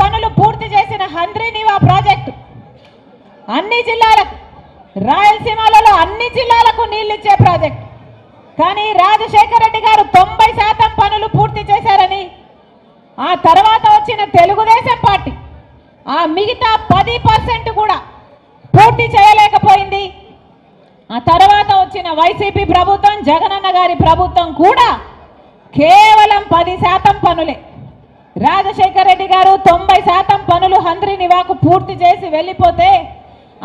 పనులు పూర్తి చేసిన హంద్రీనివా ప్రాజెక్టు అన్ని జిల్లాలకు, రాయలసీమలలో అన్ని జిల్లాలకు నీళ్ళిచ్చే ప్రాజెక్టు. కానీ రాజశేఖర రెడ్డి గారు 90% పనులు పూర్తి చేశారని, ఆ తర్వాత వచ్చిన తెలుగుదేశం పార్టీ ఆ మిగతా 10% కూడా పూర్తి చేయలేకపోయింది. ఆ తర్వాత వచ్చిన వైసీపీ ప్రభుత్వం, జగనన్న గారి ప్రభుత్వం కూడా కేవలం 10% పనులే. రాజశేఖర రెడ్డి గారు 90% పనులు హంద్రీనివాకు పూర్తి చేసి వెళ్ళిపోతే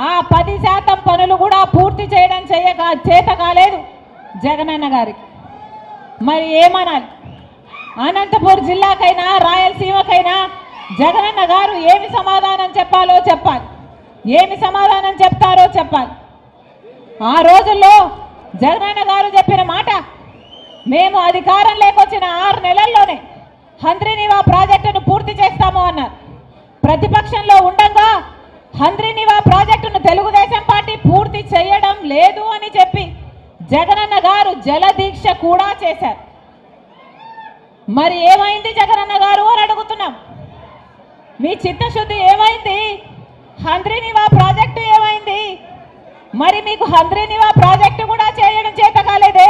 ఆ 10% పనులు కూడా పూర్తి చేయడం చేత కాలేదు జగనన్న గారికి. మరి ఏమనాలి? అనంతపూర్ జిల్లాకైనా రాయలసీమకైనా జగనన్న గారు ఏమి సమాధానం చెప్పాలో చెప్పాలి, ఏమి సమాధానం చెప్తారో చెప్పాలి. ఆ రోజుల్లో జగనన్న గారు చెప్పిన మాట, మేము అధికారం లేకొచ్చిన 6 నెలల్లోనే హంద్రీనివా ప్రాజెక్టును పూర్తి చేస్తాము అన్నారు. ప్రతిపక్షంలో ఉండగా హంద్రీనివా ప్రాజెక్టును తెలుగుదేశం పార్టీ పూర్తి చేయడం లేదు అని చెప్పి జగనన్న గారు జలదీక్ష కూడా చేశారు. మరి ఏమైంది జగనన్న గారు అని అడుగుతున్నాం. మీ చిత్తశుద్ధి ఏమైంది? హంద్రీనివా ప్రాజెక్టు ఏమైంది? మరి మీకు హంద్రీనివా ప్రాజెక్టు కూడా చేయడం చేత కాలేదే.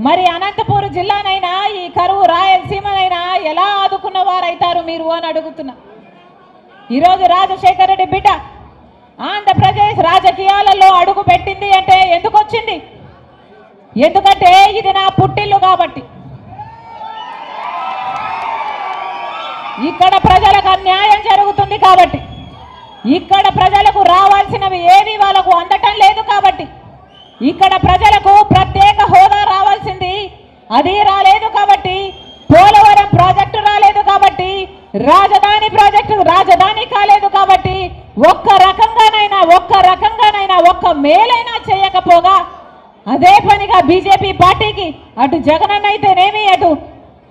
మరి అనంతపూర్ జిల్లానైనా ఈ కరువు రాయలసీమనైనా ఎలా ఆదుకున్న వారైతారు మీరు అని అడుగుతున్నా. ఈరోజు రాజశేఖర రెడ్డి బిడ్డ ఆంధ్రప్రదేశ్ రాజకీయాలలో అడుగు పెట్టింది అంటే ఎందుకు వచ్చింది? ఎందుకంటే ఇది నా పుట్టిల్లు కాబట్టి, ఇక్కడ ప్రజలకు అన్యాయం జరుగుతుంది కాబట్టి, ఇక్కడ ప్రజలకు రావాల్సినవి ఏవి వాళ్ళకు అందటం లేదు కాబట్టి, ఇక్కడ ప్రజలకు ప్రత్యేక హోదా రావాల్సింది అది రాలేదు కాబట్టి, పోలవరం ప్రాజెక్టు రాలేదు కాబట్టి, రాజధాని ప్రాజెక్టు రాజధాని కాలేదు కాబట్టి, ఒక్క రకంగానైనా ఒక్క మేలైనా చేయకపోగా అదే పనిగా బీజేపీ పార్టీకి అటు జగనన్న అయితేనేమి, అటు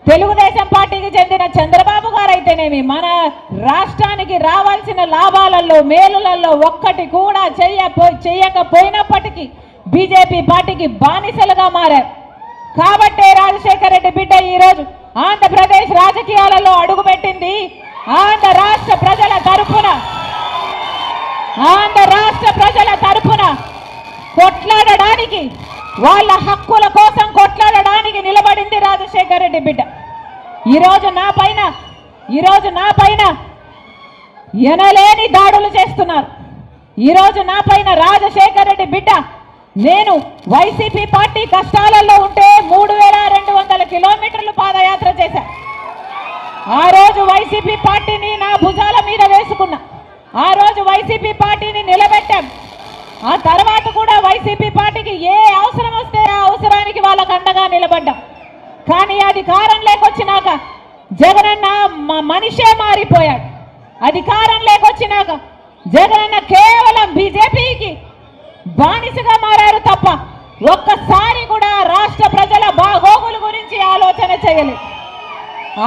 తెలుగుదేశం పార్టీకి చెందిన చంద్రబాబు గారు అయితేనేమి మన రాష్ట్రానికి రావాల్సిన లాభాలలో మేలులలో ఒక్కటి కూడా చేయకపోయినప్పటికీ బీజేపీ పార్టీకి బానిసలుగా మారారు. కాబట్టే రాజశేఖర రెడ్డి బిడ్డ ఈరోజు ఆంధ్రప్రదేశ్ రాజకీయాలలో అడుగుపెట్టింది. ఆంధ్ర రాష్ట్ర ప్రజల తరపున కొట్లాడడానికి, వాళ్ళ హక్కుల కోసం కొట్లాడడానికి నిలబడింది రాజశేఖర రెడ్డి బిడ్డ. ఈరోజు నా పైన ఎనలేని దాడులు చేస్తున్నారు. ఈరోజు నా పైన రాజశేఖర రెడ్డి బిడ్డ నేను వైసీపీ పార్టీ కష్టాలలో ఉంటే 3200 కిలోమీటర్లు పాదయాత్ర చేశా. ఆ రోజు వైసీపీ పార్టీని నా భుజాల మీద వేసుకున్నా. ఆ రోజు వైసీపీ పార్టీని నిలబెట్టాం. ఆ తర్వాత కూడా వైసీపీ పార్టీకి ఏ అవసరం వస్తే ఆ అవసరానికి వాళ్ళకు అండగా నిలబడ్డాం. కానీ అధికారం లేకొచ్చినాక జగనన్న మనిషే మారిపోయాడు. అధికారం లేకొచ్చినాక జగనన్న కేవలం బీజేపీకి బానిసగా మారారు తప్ప ఒక్కసారి కూడా రాష్ట్ర ప్రజల బాగోగుల గురించి ఆలోచన చేయలేదు.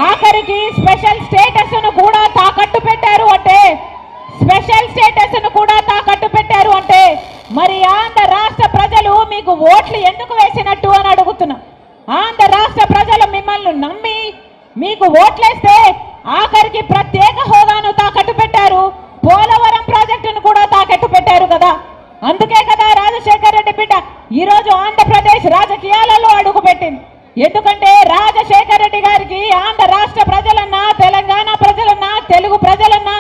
ఆఖరికి స్పెషల్ స్టేటస్ ను కూడా తాకట్టు పెట్టారు అంటే మరి ఆంధ్ర రాష్ట్ర ప్రజలు మీకు ఓట్లు ఎందుకు వేసినట్టు అని అడుగుతున్నా. ఆంధ్ర రాష్ట్ర ప్రజలు మిమ్మల్ని నమ్మి మీకు ఓట్లేస్తే ఆఖరికి ప్రత్యేక హోదాను తాకట్టు పెట్టారు, పోలవరం ప్రాజెక్టును కూడా తాకట్టు పెట్టారు కదా. అందుకే కదా రాజశేఖర రెడ్డి బిడ్డ ఈరోజు ఆంధ్రప్రదేశ్ రాజకీయాలలో అడుగుపెట్టింది. ఎందుకంటే రాజశేఖర రెడ్డి గారికి ఆంధ్ర రాష్ట్ర ప్రజలన్నా, తెలంగాణ ప్రజలన్నా, తెలుగు ప్రజలన్నా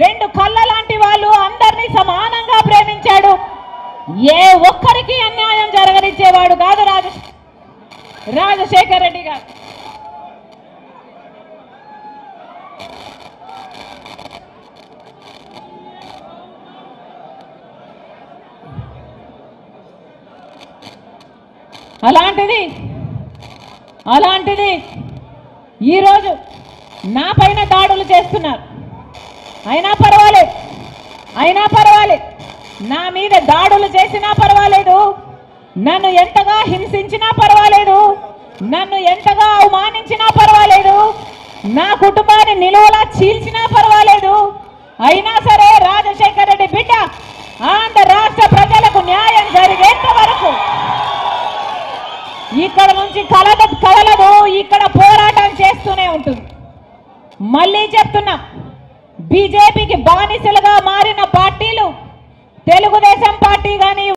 2 కళ్ళ లాంటి వాళ్ళు, అందరినీ సమానంగా ప్రేమించాడు. ఏ ఒక్కరికి అన్యాయం జరగనిచ్చేవాడు కాదు రాజశేఖర రెడ్డి గారు. అలాంటిది ఈరోజు నా పైన దాడులు చేస్తున్నారు. అయినా పర్వాలేదు, నా మీద దాడులు చేసినా పర్వాలేదు, నన్ను ఎంతగా హింసించినా పర్వాలేదు, నన్ను ఎంతగా అవమానించినా పర్వాలేదు, నా కుటుంబాన్ని నిలువలా చీల్చినా పర్వాలేదు. అయినా సరే రాజశేఖర రెడ్డి బిడ్డ ఆంధ్ర రాష్ట్ర ప్రజలకు న్యాయం జరిగేంత వరకు ఇక్కడ నుంచి కదలదు, ఇక్కడ పోరాటం చేస్తూనే ఉంటుంది. మళ్ళీ చెప్తున్నా, బీజేపీకి బానిసలుగా మారిన పార్టీలు తెలుగుదేశం పార్టీ కానీ